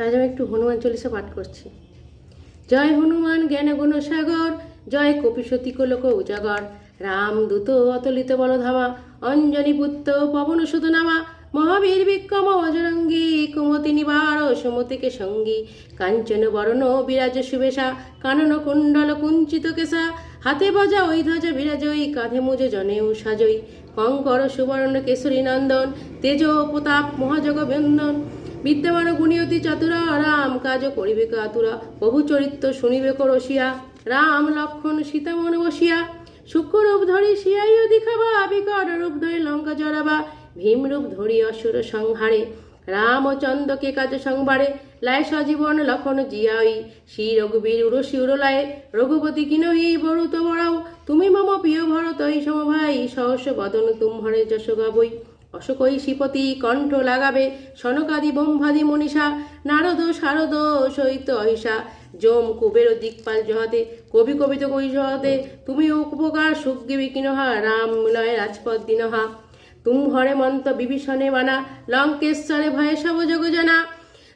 আজ আমি একটু হনুমান চল্লিশা পাঠ করছি। জয় হনুমান জ্ঞান গুণ সাগর, জয় কপিসতী কোলক উজাগর। রাম দূত অতলিত বলধামা, অঞ্জনী পুত্র পবন সুত নামা। মহাবীর বিক্রম অজরঙ্গী, কুমতি নিবার সুমতিকে সঙ্গী। কাঞ্চন বরণ বিরাজ সুবেশা, কানন কুণ্ডল কুঞ্চিত কেশা। হাতে বজা ওই ধ্বজা বিরাজই, কাঁধে মুজে জনেও সাজই। কঙ্কর সুবর্ণ কেশরী নন্দন, তেজ প্রতাপ মহাজগ বন্দন। বিদ্যমান গুণী অতি চাতুরা, রাম কাজ করিবে কাতুরা। প্রভু চরিত্র শুনিবে রসিয়া, রাম লক্ষণ সীতা মন বসিয়া। সূক্ষ্ম রূপ ধরি শিয়াইও দেখাবা, বিকট রূপ ধরি লঙ্কা জড়াবা। ভীম রূপ ধরি অসুর সংহারে, রামচন্দ্রকে কাজ সংবারে। লায় সজীবন লক্ষণ জিয়াই, শ্রী রঘুবীর উরসী উরলায়। রঘুপতি কিনহি বরুত বড়াও, তুমি মম প্রিয় ভরতই সমভাই। সহস্র বদন তুমহরে যশ গাবই, অশোকই শ্রীপতি কণ্ঠ লাগাবে। সনকাদি ব্রহ্মাদি মনীষা, নারদ শারদ সহিত অহিষা। যম কুবের দিকপাল জহাতে, কবি কবিত কই জহাতে। তুমি উপকার সুগ্রীবী কিনহা, রাম মিলয় রাজপথ দিনহা। তুম হরে মন্ত বিভীষণে মানা, লঙ্কেশ্বরে ভয়ে সব জগ জানা।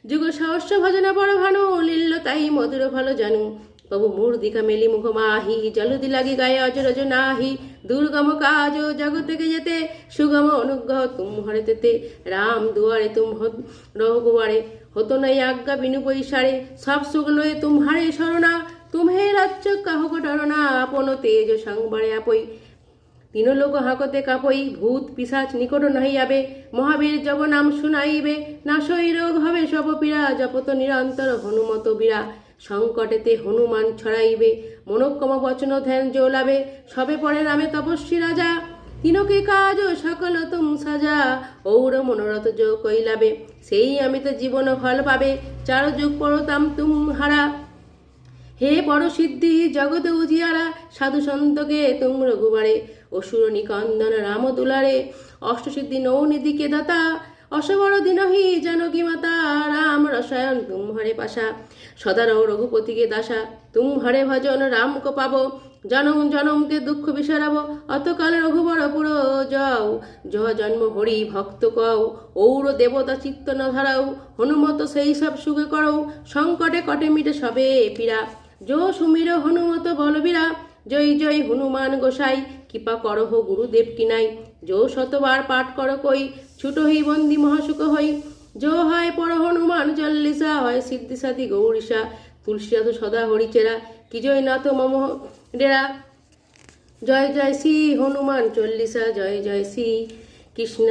যুগ সহস্র ভজনা বড় ভানু, লীল্য তাই মধুর ভালো জানু। তবু মূর্তিকা মেলি মুখ মাহি, জলদি লাগি গায়ে অজরজ নাহি। দুর্গম কাজ জগৎ থেকে যেতে, সুগম অনুগ্রহ তুম হরে তেতে। রাম দুয়ারে তুম রঘুবারে, হতো নাই আজ্ঞা বিনু পৈসারে। সব সুখ লয়ে তুমহারে শরণা, তুমহে রাজ্য কাহক ডরনা। আপন তেজ সংবারে আপই, তিন লোক হাঁকতে কাপই। ভূত পিশাচ নিকট নাহি আবে, মহাবীর জব নাম শুনাইবে। নাশই রোগ হবে সব পীড়া, জপত নিরন্তর হনুমত বীরা। সংকটেতে হনুমান ছড়াইবে, মনোক্রম বচন ধ্যান জোলাবে। সবে পরে রামে তপস্বী রাজা, তিনকে কাজ সকল তুম সাজা। ঔর মনোরথ যো কৈলাবে, সেই আমি তো জীবন ফল পাবে। চার যুগ পরতাম তুম হারা, হে বড় সিদ্ধি জগৎ উজিয়ারা। সাধু সন্তকে তুম রঘুবারে, অসুর নিকন্দন রাম দুলারে। অষ্টসিদ্ধি নৌনিধিকে দাতা, অসবর দিনহি জানকী মাতা। রাম রসায়ন তুম হরে পাশা, সদার রঘুপতিকে দাসা। তুম হরে ভজন রাম কো পাব, জনম জনমকে দুঃখ বিসারাব। অতকাল রঘুবর পুর যাও, জহ জন্ম হরি ভক্ত কও। ঔর দেবতা চিত্ত ন ধরাও, হনুমত সেই সব সুখে করও। সংকটে কটে মিটে সবে পীড়া, যো সুমির হনুমত বলবীরা। জয় জয় হনুমান গোসাই, কৃপা করহ গুরুদেব কিনাই। যো শতবার পাঠ কর কই, ছুটহি বন্দি মহাসুখ হই। যো হয় পর হনুমান চল্লিশা, হয় সিদ্ধি সাধি গৌরীশা। তুলসীনাথ সদা হরিচেরা, কি জয় নাথ মম ডেরা। জয় জয় শ্রী হনুমান চল্লিশা, জয় জয় শ্রী কৃষ্ণ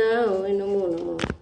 নমো নমঃ।